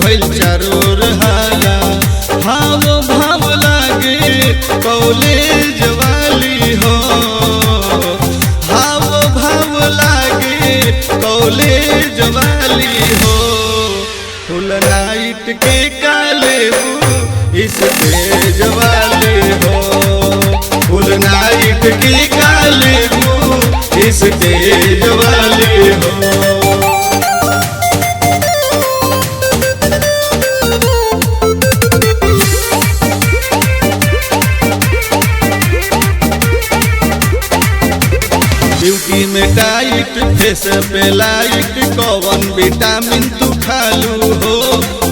भइल चारोर हाला। हाव भाव लागे कॉलेज वाली हो, हाव भाव लागे कॉलेज वाली हो। फुल नाइट के काले इस तेज वाले हो, फुल नाइट के काले इस तेज वाले हो। ब्यूटी में टाइट फेस पे लाइट, कौन विटामिन तू खालू हो।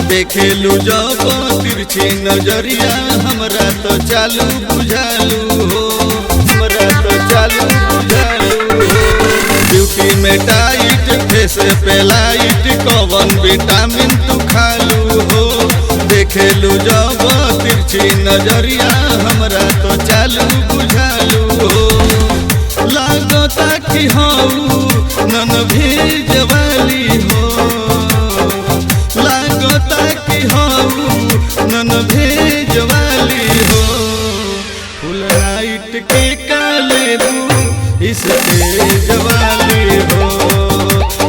देखेलू जब तिरछी नजरिया हमरा तो चालू बुझालू हो, हमरा तो चालू बुझालू हो। ब्यूटी में टाइट फेस पे लाइट, कौन विटामिन तू खालू हो। देखेलू जब तिरछी नजरिया हमरा तो चालू बुझालू हो। लागता कि हऊ नन भेज वाली हो, लागता कि हऊ नन भेज वाली हो। फुल नाइट के काले इस तेज वाली हो,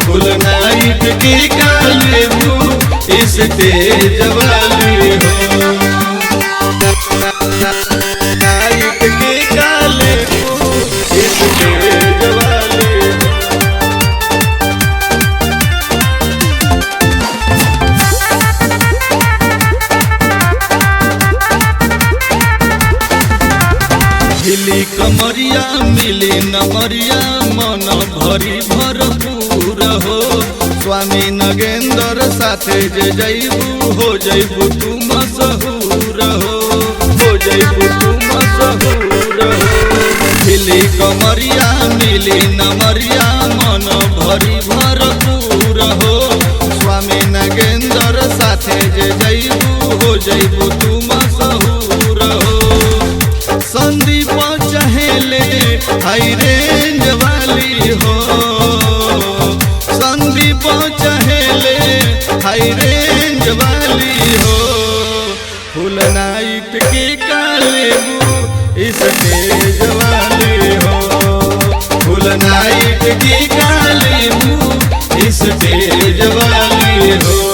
फुल नाइट के काले इस तेज वाली हो। नाइट के काले इस तेज वाली हो। हिली कमरिया मिली नमरिया, मन भरी भरपूर हो। स्वामी नगेंद्र साथे जे जैबू हो जैबू तू मशहूर हो, हो जैबू तू मशहूर हो। हिली कमरिया मिली नमरिया, मन भरी भरपूर हो। स्वामी नगेंद्र साथे जे जैबू हो जैबू तू मशहूर हो। संदीप चहेले हाई रेंज वाली हो, संदीप चहेले हाई रेंज वाली हो। फुल नाइट के काले इस तेज वाली हो, फुल नाइट के काले इस तेज वाली हो।